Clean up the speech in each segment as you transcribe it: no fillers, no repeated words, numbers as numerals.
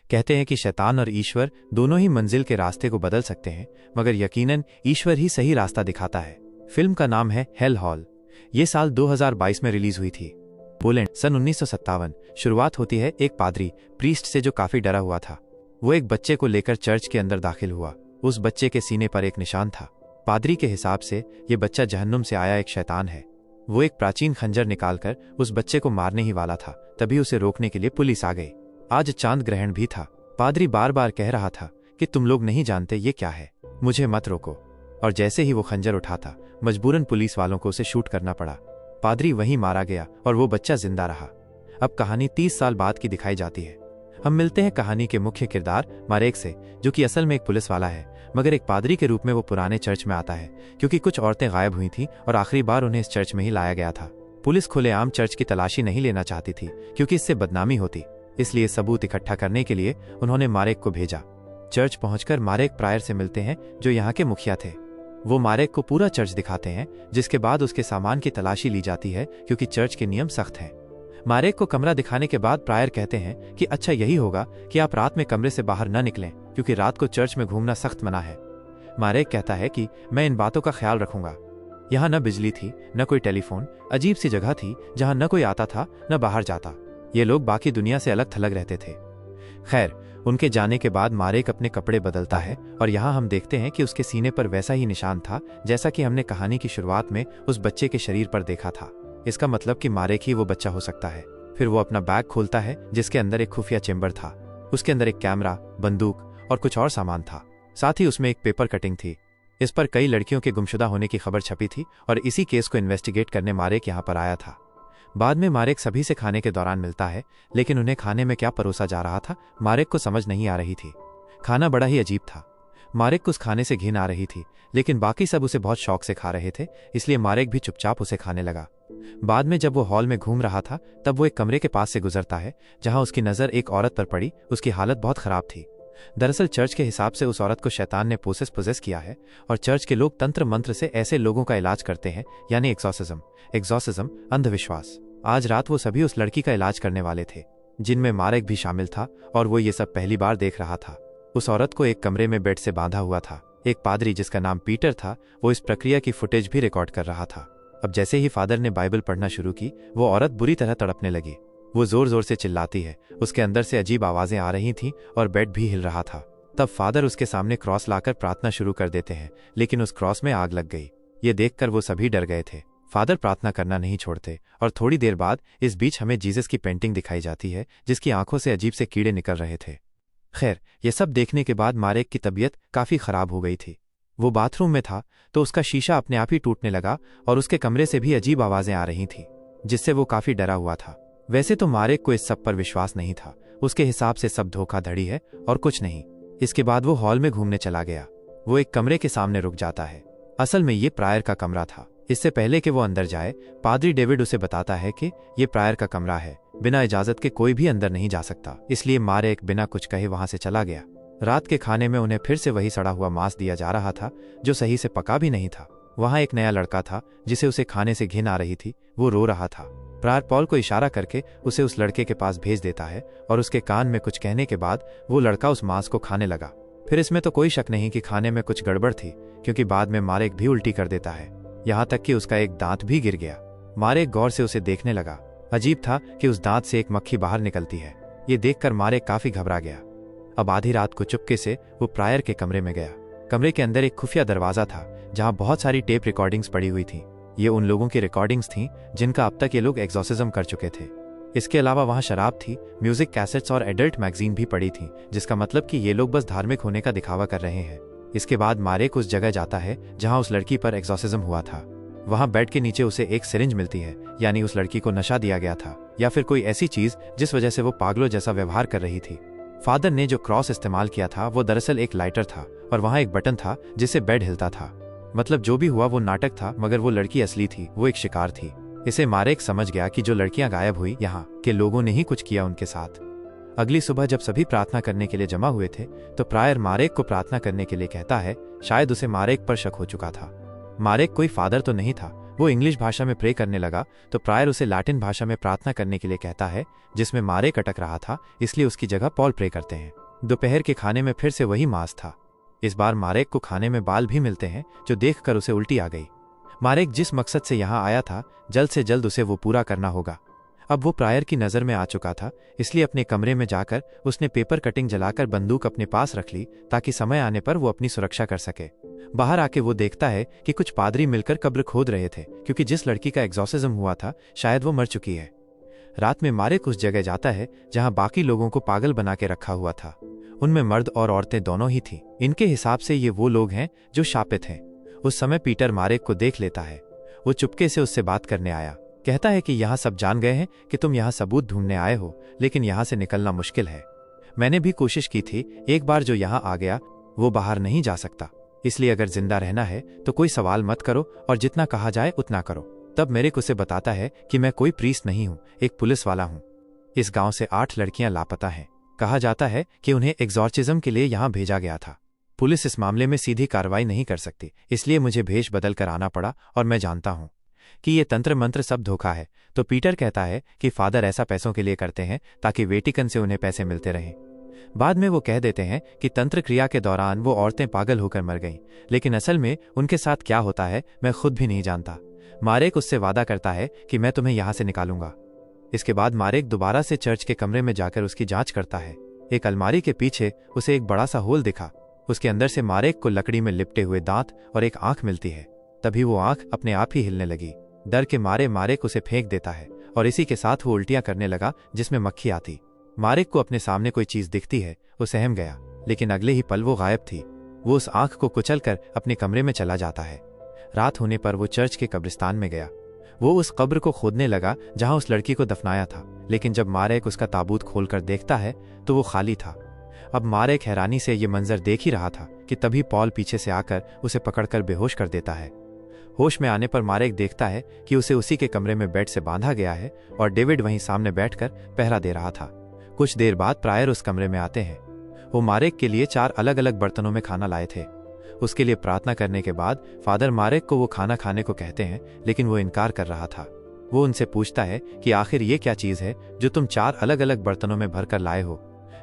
कहते हैं कि शैतान और ईश्वर दोनों ही मंजिल के रास्ते को बदल सकते हैं, मगर यकीनन ईश्वर ही सही रास्ता दिखाता है। फिल्म का नाम है हेल हॉल। ये साल 2022 में रिलीज हुई थी। पोलैंड, सन 1957। शुरुआत होती है एक पादरी प्रीस्ट से जो काफी डरा हुआ था। वो एक बच्चे को लेकर चर्च के अंदर दाखिल हुआ। उस बच्चे के सीने पर एक निशान था। पादरी के हिसाब से ये बच्चा जहन्नुम से आया एक शैतान है। वो एक प्राचीन खंजर निकालकर उस बच्चे को मारने ही वाला था, तभी उसे रोकने के लिए पुलिस आ गई। आज चांद ग्रहण भी था। पादरी बार बार कह रहा था कि तुम लोग नहीं जानते ये क्या है, मुझे मत रोको। और जैसे ही वो खंजर उठाता, मजबूरन पुलिस वालों को उसे शूट करना पड़ा। पादरी वहीं मारा गया और वो बच्चा जिंदा रहा। अब कहानी 30 साल बाद की दिखाई जाती है। हम मिलते हैं कहानी के मुख्य किरदार मारेक से, जो कि असल में एक पुलिस वाला है, मगर एक पादरी के रूप में वो पुराने चर्च में आता है, क्योंकि कुछ औरतें गायब हुई थीं और आखिरी बार उन्हें इस चर्च में ही लाया गया था। पुलिस खुलेआम चर्च की तलाशी नहीं लेना चाहती थी, क्योंकि इससे बदनामी होती, इसलिए सबूत इकट्ठा करने के लिए उन्होंने मारेक को भेजा। चर्च पहुंचकर मारेक प्रायर से मिलते हैं, जो यहाँ के मुखिया थे। वो मारेक को पूरा चर्च दिखाते हैं, जिसके बाद उसके सामान की तलाशी ली जाती है, क्योंकि चर्च के नियम सख्त हैं। मारेक को कमरा दिखाने के बाद प्रायर कहते हैं कि अच्छा यही होगा कि आप रात में कमरे से बाहर न निकलें, क्योंकि रात को चर्च में घूमना सख्त मना है। मारेक कहता है कि मैं इन बातों का ख्याल रखूंगा। यहाँ न बिजली थी, न कोई टेलीफोन, अजीब सी जगह थी जहाँ न कोई आता था न बाहर जाता। ये लोग बाकी दुनिया से अलग थलग रहते थे। खैर, उनके जाने के बाद मारेक अपने कपड़े बदलता है और यहाँ हम देखते हैं कि उसके सीने पर वैसा ही निशान था जैसा कि हमने कहानी की शुरुआत में उस बच्चे के शरीर पर देखा था। इसका मतलब कि मारेक ही वो बच्चा हो सकता है। फिर वो अपना बैग खोलता है, जिसके अंदर एक खुफिया चेंबर था। उसके अंदर एक कैमरा, बंदूक और कुछ और सामान था। साथ ही उसमें एक पेपर कटिंग थी। इस पर कई लड़कियों के गुमशुदा होने की खबर छपी थी और इसी केस को इन्वेस्टिगेट करने मारेक यहाँ पर आया था। बाद में मारेक सभी से खाने के दौरान मिलता है, लेकिन उन्हें खाने में क्या परोसा जा रहा था मारेक को समझ नहीं आ रही थी। खाना बड़ा ही अजीब था। मारेक को उस खाने से घिन आ रही थी, लेकिन बाकी सब उसे बहुत शौक से खा रहे थे, इसलिए मारेक भी चुपचाप उसे खाने लगा। बाद में जब वो हॉल में घूम रहा था, तब वो एक कमरे के पास से गुजरता है, जहां उसकी नजर एक औरत पर पड़ी। उसकी हालत बहुत खराब थी। दरअसल चर्च के हिसाब से उस औरत को शैतान ने पोसेस किया है और चर्च के लोग तंत्र मंत्र से ऐसे लोगों का इलाज करते हैं, यानी एक्सॉर्सिज्म, अंधविश्वास। आज रात वो सभी उस लड़की का इलाज करने वाले थे, जिनमें मारेक भी शामिल था, और वो ये सब पहली बार देख रहा था। उस औरत को एक कमरे में बेड से बांधा हुआ था। एक पादरी जिसका नाम पीटर था, वो इस प्रक्रिया की फुटेज भी रिकॉर्ड कर रहा था। अब जैसे ही फादर ने बाइबल पढ़ना शुरू की, वो औरत बुरी तरह तड़पने लगी। वो जोर जोर से चिल्लाती है, उसके अंदर से अजीब आवाजें आ रही थीं और बेड भी हिल रहा था। तब फादर उसके सामने क्रॉस लाकर प्रार्थना शुरू कर देते हैं, लेकिन उस क्रॉस में आग लग गई। ये देखकर वो सभी डर गए थे। फादर प्रार्थना करना नहीं छोड़ते और थोड़ी देर बाद इस बीच हमें जीसस की पेंटिंग दिखाई जाती है, जिसकी आंखों से अजीब से कीड़े निकल रहे थे। खैर, ये सब देखने के बाद मारेक की तबीयत काफी खराब हो गई थी। वो बाथरूम में था तो उसका शीशा अपने आप ही टूटने लगा और उसके कमरे से भी अजीब आवाजें आ रही थीं, जिससे वो काफी डरा हुआ था। वैसे तो मारेक को इस सब पर विश्वास नहीं था। उसके हिसाब से सब धोखाधड़ी है और कुछ नहीं। इसके बाद वो हॉल में घूमने चला गया। वो एक कमरे के सामने रुक जाता है। असल में ये प्रायर का कमरा था। इससे पहले कि वो अंदर जाए, पादरी डेविड उसे बताता है कि ये प्रायर का कमरा है, बिना इजाजत के कोई भी अंदर नहीं जा सकता। इसलिए मारेक बिना कुछ कहे वहां से चला गया। रात के खाने में उन्हें फिर से वही सड़ा हुआ मांस दिया जा रहा था, जो सही से पका भी नहीं था। वहां एक नया लड़का था, जिसे उसे खाने से घिन आ रही थी। वो रो रहा था। प्रायर पॉल को इशारा करके उसे उस लड़के के पास भेज देता है और उसके कान में कुछ कहने के बाद वो लड़का उस मांस को खाने लगा। फिर इसमें तो कोई शक नहीं कि खाने में कुछ गड़बड़ थी, क्योंकि बाद में मारेक भी उल्टी कर देता है, यहाँ तक कि उसका एक दांत भी गिर गया। मारेक गौर से उसे देखने लगा। अजीब था कि उस दांत से एक मक्खी बाहर निकलती है। ये देखकर मारेक काफी घबरा गया। अब आधी रात को चुपके से वो प्रायर के कमरे में गया। कमरे के अंदर एक खुफिया दरवाजा था, जहाँ बहुत सारी टेप रिकॉर्डिंग्स पड़ी हुई थी। ये उन लोगों की रिकॉर्डिंग्स थीं जिनका अब तक ये लोग एक्सॉर्सिज्म कर चुके थे। इसके अलावा वहाँ शराब थी, म्यूजिक कैसेट्स और एडल्ट मैगजीन भी पड़ी थी, जिसका मतलब कि ये लोग बस धार्मिक होने का दिखावा कर रहे हैं। इसके बाद मारेक उस जगह जाता है जहाँ उस लड़की पर एक्सॉर्सिज्म हुआ था। वहाँ बेड के नीचे उसे एक सिरिंज मिलती है, यानी उस लड़की को नशा दिया गया था, या फिर कोई ऐसी चीज जिस वजह से वो पागलों जैसा व्यवहार कर रही थी। फादर ने जो क्रॉस इस्तेमाल किया था वो दरअसल एक लाइटर था, और वहाँ एक बटन था जिससे बेड हिलता था। मतलब जो भी हुआ वो नाटक था, मगर वो लड़की असली थी, वो एक शिकार थी। इसे मारेक समझ गया कि जो लड़कियां गायब हुई, यहाँ के लोगों ने ही कुछ किया उनके साथ। अगली सुबह जब सभी प्रार्थना करने के लिए जमा हुए थे, तो प्रायर मारेक को प्रार्थना करने के लिए कहता है। शायद उसे मारेक पर शक हो चुका था। मारेक कोई फादर तो नहीं था, वो इंग्लिश भाषा में प्रे करने लगा तो प्रायर उसे लैटिन भाषा में प्रार्थना करने के लिए कहता है, जिसमें मारेक अटक रहा था, इसलिए उसकी जगह पॉल प्रे करते हैं। दोपहर के खाने में फिर से वही मांस था। इस बार मारेक को खाने में बाल भी मिलते हैं, जो देखकर उसे उल्टी आ गई। मारेक जिस मकसद से यहाँ आया था, जल्द से जल्द उसे वो पूरा करना होगा। अब वो प्रायर की नज़र में आ चुका था, इसलिए अपने कमरे में जाकर उसने पेपर कटिंग जलाकर बंदूक अपने पास रख ली, ताकि समय आने पर वो अपनी सुरक्षा कर सके। बाहर आके वो देखता है कि कुछ पादरी मिलकर कब्र खोद रहे थे, क्योंकि जिस लड़की का एग्जॉर्सिज्म हुआ था शायद वो मर चुकी है। रात में मारेक उस जगह जाता है जहां बाकी लोगों को पागल बना के रखा हुआ था। उनमें मर्द और औरतें दोनों ही थीं। इनके हिसाब से ये वो लोग हैं जो शापित हैं। उस समय पीटर मारेक को देख लेता है। वो चुपके से उससे बात करने आया। कहता है कि यहाँ सब जान गए हैं कि तुम यहाँ सबूत ढूंढने आए हो, लेकिन यहाँ से निकलना मुश्किल है। मैंने भी कोशिश की थी, एक बार जो यहाँ आ गया वो बाहर नहीं जा सकता। इसलिए अगर जिंदा रहना है तो कोई सवाल मत करो और जितना कहा जाए उतना करो। तब मेरेक उसे बताता है कि मैं कोई प्रीस्ट नहीं हूँ, एक पुलिस वाला हूँ। इस गांव से 8 लड़कियां लापता हैं। कहा जाता है कि उन्हें एग्जॉर्चिज्म के लिए यहाँ भेजा गया था। पुलिस इस मामले में सीधी कार्रवाई नहीं कर सकती, इसलिए मुझे भेष बदल कर आना पड़ा और मैं जानता हूँ कि ये तंत्र मंत्र सब धोखा है। तो पीटर कहता है कि फादर ऐसा पैसों के लिए करते हैं ताकि वेटिकन से उन्हें पैसे मिलते रहें। बाद में वो कह देते हैं कि तंत्र क्रिया के दौरान वो औरतें पागल होकर मर गईं, लेकिन असल में उनके साथ क्या होता है मैं खुद भी नहीं जानता। मारेक उससे वादा करता है कि मैं तुम्हें यहाँ से निकालूंगा। इसके बाद मारेक दोबारा से चर्च के कमरे में जाकर उसकी जांच करता है। एक अलमारी के पीछे उसे एक बड़ा सा होल दिखा। उसके अंदर से मारेक को लकड़ी में लिपटे हुए दांत और एक आंख मिलती है। तभी वो आंख अपने आप ही हिलने लगी। डर के मारे मारेक उसे फेंक देता है और इसी के साथ वो उल्टियां करने लगा जिसमें मक्खी आती। मारेक को अपने सामने कोई चीज दिखती है, वो सहम गया, लेकिन अगले ही पल वो गायब थी। वो उस आंख को कुचलकर अपने कमरे में चला जाता है। रात होने पर वो चर्च के कब्रिस्तान में गया। वो उस कब्र को खोदने लगा जहां उस लड़की को दफनाया था, लेकिन जब मारेक उसका ताबूत खोलकर देखता है तो वो खाली था। अब मारेक हैरानी से ये मंजर देख ही रहा था कि तभी पॉल पीछे से आकर उसे पकड़कर बेहोश कर देता है। होश में आने पर मारेक देखता है कि उसे उसी के कमरे में बेड से बांधा गया है और डेविड वहीं सामने बैठकर पहरा दे रहा था। कुछ देर बाद प्रायर उस कमरे में आते हैं। वो मारेक के लिए 4 अलग अलग बर्तनों में खाना लाए थे। उसके लिए प्रार्थना करने के बाद फादर मारेक को वो खाना खाने को कहते हैं, लेकिन वो इनकार कर रहा था। वो उनसे पूछता है कि आखिर ये क्या चीज़ है जो तुम 4 अलग अलग बर्तनों में भरकर लाए हो,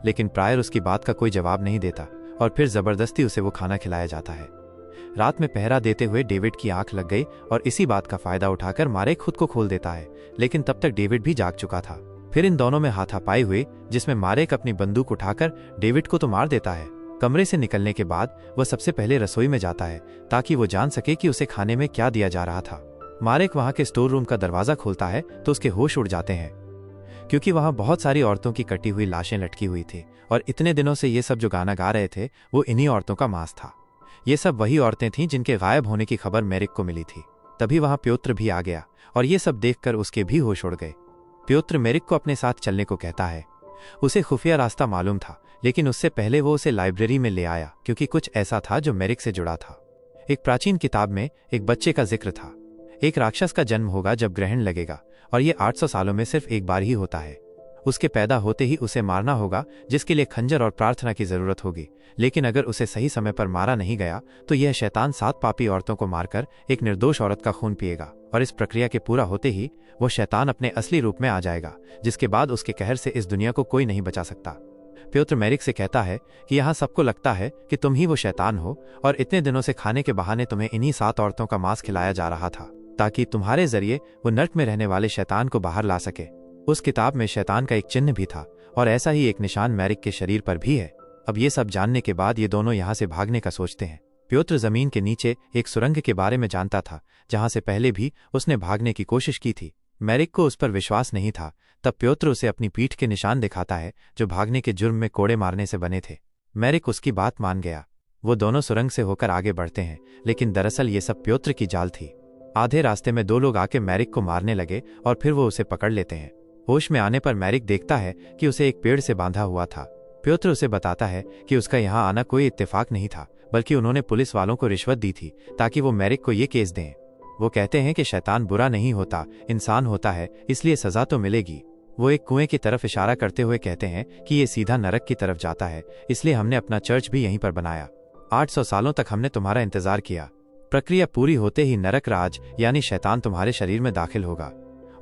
लेकिन प्रायर उसकी बात का कोई जवाब नहीं देता और फिर जबरदस्ती उसे वो खाना खिलाया जाता है। रात में पहरा देते हुए डेविड की आंख लग गई और इसी बात का फायदा उठाकर मारेक खुद को खोल देता है, लेकिन तब तक डेविड भी जाग चुका था। फिर इन दोनों में हाथापाई हुई, जिसमें मारेक अपनी बंदूक उठाकर डेविड को तो मार देता है। कमरे से निकलने के बाद वह सबसे पहले रसोई में जाता है ताकि वो जान सके कि उसे खाने में क्या दिया जा रहा था। मारेक वहां के स्टोर रूम का दरवाजा खोलता है तो उसके होश उड़ जाते हैं, क्योंकि वहां बहुत सारी औरतों की कटी हुई लाशें लटकी हुई थी और इतने दिनों से ये सब जो गाना गा रहे थे वो इन्हीं औरतों का मांस था। ये सब वही औरतें थीं जिनके गायब होने की खबर मेरिक को मिली थी। तभी वहां प्योत्र भी आ गया और ये सब देखकर उसके भी होश उड़ गए। प्योत्र मेरिक को अपने साथ चलने को कहता है। उसे खुफिया रास्ता मालूम था, लेकिन उससे पहले वो उसे लाइब्रेरी में ले आया, क्योंकि कुछ ऐसा था जो मेरिक से जुड़ा था। एक प्राचीन किताब में एक बच्चे का जिक्र था। एक राक्षस का जन्म होगा जब ग्रहण लगेगा, और ये 800 सालों में सिर्फ एक बार ही होता है। उसके पैदा होते ही उसे मारना होगा, जिसके लिए खंजर और प्रार्थना की जरूरत होगी। लेकिन अगर उसे सही समय पर मारा नहीं गया तो यह शैतान 7 पापी औरतों को मारकर एक निर्दोष औरत का खून पिएगा, और इस प्रक्रिया के पूरा होते ही वो शैतान अपने असली रूप में आ जाएगा, जिसके बाद उसके कहर से इस दुनिया को कोई नहीं बचा सकता। प्योत्र मेरिक से कहता है कि यहाँ सबको लगता है कि तुम ही वो शैतान हो, और इतने दिनों से खाने के बहाने तुम्हें इन्हीं 7 औरतों का मांस खिलाया जा रहा था, ताकि तुम्हारे जरिए वो नर्क में रहने वाले शैतान को बाहर ला सके। उस किताब में शैतान का एक चिन्ह भी था, और ऐसा ही एक निशान मेरिक के शरीर पर भी है। अब ये सब जानने के बाद ये दोनों यहाँ से भागने का सोचते हैं। प्योत्र जमीन के नीचे एक सुरंग के बारे में जानता था, जहां से पहले भी उसने भागने की कोशिश की थी। मेरिक को उस पर विश्वास नहीं था। तब प्योत्र उसे अपनी पीठ के निशान दिखाता है, जो भागने के जुर्म में कोड़े मारने से बने थे। मेरिक उसकी बात मान गया। वो दोनों सुरंग से होकर आगे बढ़ते हैं, लेकिन दरअसल ये सब प्योत्र की जाल थी। आधे रास्ते में 2 लोग आके मेरिक को मारने लगे और फिर वो उसे पकड़ लेते हैं। होश में आने पर मेरिक देखता है कि उसे एक पेड़ से बांधा हुआ था। प्योत्र उसे बताता है कि उसका यहाँ आना कोई इत्तेफाक नहीं था, बल्कि उन्होंने पुलिस वालों को रिश्वत दी थी ताकि वो मेरिक को ये केस दें। वो कहते हैं कि शैतान बुरा नहीं होता, इंसान होता है, इसलिए सजा तो मिलेगी। वो एक कुएं की तरफ इशारा करते हुए कहते हैं कि ये सीधा नरक की तरफ जाता है, इसलिए हमने अपना चर्च भी यहीं पर बनाया। 800 सालों तक हमने तुम्हारा इंतजार किया। प्रक्रिया पूरी होते ही नरक राज यानी शैतान तुम्हारे शरीर में दाखिल होगा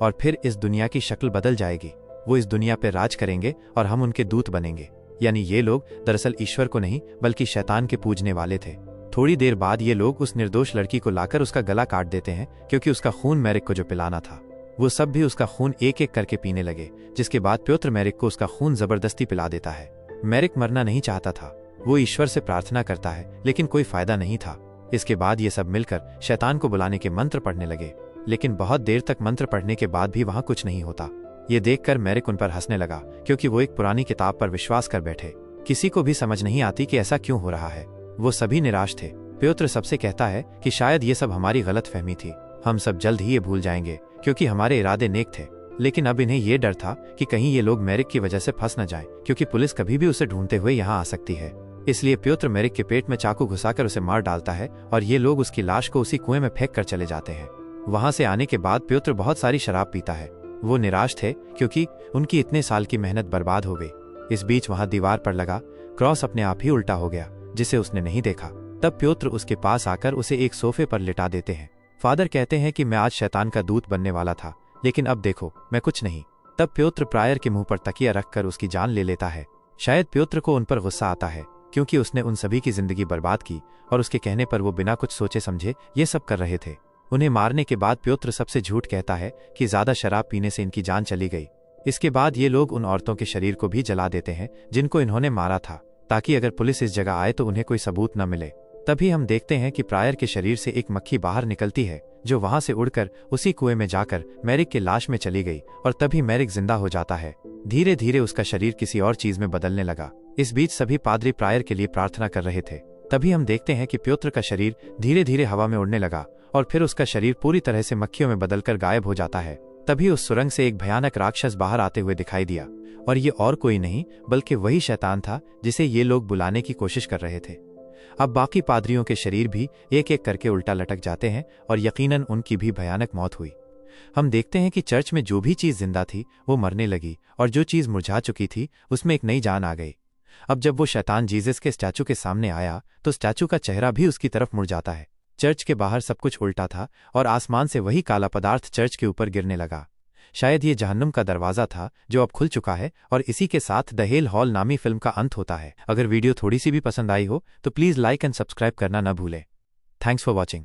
और फिर इस दुनिया की शक्ल बदल जाएगी। वो इस दुनिया पर राज करेंगे और हम उनके दूत बनेंगे। यानी ये लोग दरअसल ईश्वर को नहीं बल्कि शैतान के पूजने वाले थे। थोड़ी देर बाद ये लोग उस निर्दोष लड़की को लाकर उसका गला काट देते हैं, क्योंकि उसका खून मैरिक को जो पिलाना था। वो सब भी उसका खून एक एक करके पीने लगे, जिसके बाद प्योत्र मैरिक को उसका खून जबरदस्ती पिला देता है। मैरिक मरना नहीं चाहता था, वो ईश्वर से प्रार्थना करता है, लेकिन कोई फायदा नहीं था। इसके बाद ये सब मिलकर शैतान को बुलाने के मंत्र पढ़ने लगे, लेकिन बहुत देर तक मंत्र पढ़ने के बाद भी वहां कुछ नहीं होता। ये देखकर मैरिक उन पर हंसने लगा, क्योंकि वो एक पुरानी किताब पर विश्वास कर बैठे। किसी को भी समझ नहीं आती कि ऐसा क्यों हो रहा है। वो सभी निराश थे। प्योत्र सबसे कहता है कि शायद ये सब हमारी गलत फहमी थी, हम सब जल्द ही ये भूल जाएंगे, क्योंकि हमारे इरादे नेक थे। लेकिन अब इन्हें ये डर था कि कहीं ये लोग मैरिक की वजह से फंस न जाएं, क्योंकि पुलिस कभी भी उसे ढूंढते हुए यहाँ आ सकती है। इसलिए प्योत्र मैरिक के पेट में चाकू घुसाकर उसे मार डालता है और ये लोग उसकी लाश को उसी कुएं में फेंक कर चले जाते हैं। वहां से आने के बाद प्योत्र बहुत सारी शराब पीता है। वो निराश थे, क्योंकि उनकी इतने साल की मेहनत बर्बाद हो गई। इस बीच वहां दीवार पर लगा क्रॉस अपने आप ही उल्टा हो गया, जिसे उसने नहीं देखा। तब प्योत्र उसके पास आकर उसे एक सोफे पर लिटा देते हैं। फादर कहते हैं कि मैं आज शैतान का दूत बनने वाला था, लेकिन अब देखो मैं कुछ नहीं। तब प्योत्र प्रायर के मुंह पर तकिया रखकर उसकी जान ले लेता है। शायद प्योत्र को उन पर गुस्सा आता है, क्योंकि उसने उन सभी की जिंदगी बर्बाद की और उसके कहने पर वो बिना कुछ सोचे समझे ये सब कर रहे थे। उन्हें मारने के बाद प्योत्र सबसे झूठ कहता है कि ज्यादा शराब पीने से इनकी जान चली गई। इसके बाद ये लोग उन औरतों के शरीर को भी जला देते हैं जिनको इन्होंने मारा था, ताकि अगर पुलिस इस जगह आए तो उन्हें कोई सबूत न मिले। तभी हम देखते हैं कि प्रायर के शरीर से एक मक्खी बाहर निकलती है, जो वहां से उड़कर उसी कुएं में जाकर मैरिक के लाश में चली गई और तभी मैरिक जिंदा हो जाता है। धीरे धीरे उसका शरीर किसी और चीज में बदलने लगा। इस बीच सभी पादरी प्रायर के लिए प्रार्थना कर रहे थे। तभी हम देखते हैं कि प्योत्र का शरीर धीरे धीरे हवा में उड़ने लगा और फिर उसका शरीर पूरी तरह से मक्खियों में बदलकर गायब हो जाता है। तभी उस सुरंग से एक भयानक राक्षस बाहर आते हुए दिखाई दिया, और ये और कोई नहीं बल्कि वही शैतान था जिसे ये लोग बुलाने की कोशिश कर रहे थे। अब बाकी पादरियों के शरीर भी एक एक करके उल्टा लटक जाते हैं और यकीनन उनकी भी भयानक मौत हुई। हम देखते हैं कि चर्च में जो भी चीज जिंदा थी वो मरने लगी और जो चीज मुरझा चुकी थी उसमें एक नई जान आ गई। अब जब वो शैतान जीसस के स्टैचू के सामने आया तो स्टैचू का चेहरा भी उसकी तरफ मुड़ जाता है। चर्च के बाहर सब कुछ उल्टा था और आसमान से वही काला पदार्थ चर्च के ऊपर गिरने लगा। शायद ये जहन्नुम का दरवाजा था जो अब खुल चुका है, और इसी के साथ द हेल हॉल नामी फिल्म का अंत होता है। अगर वीडियो थोड़ी सी भी पसंद आई हो तो प्लीज लाइक एंड सब्सक्राइब करना न भूलें। Thanks for watching.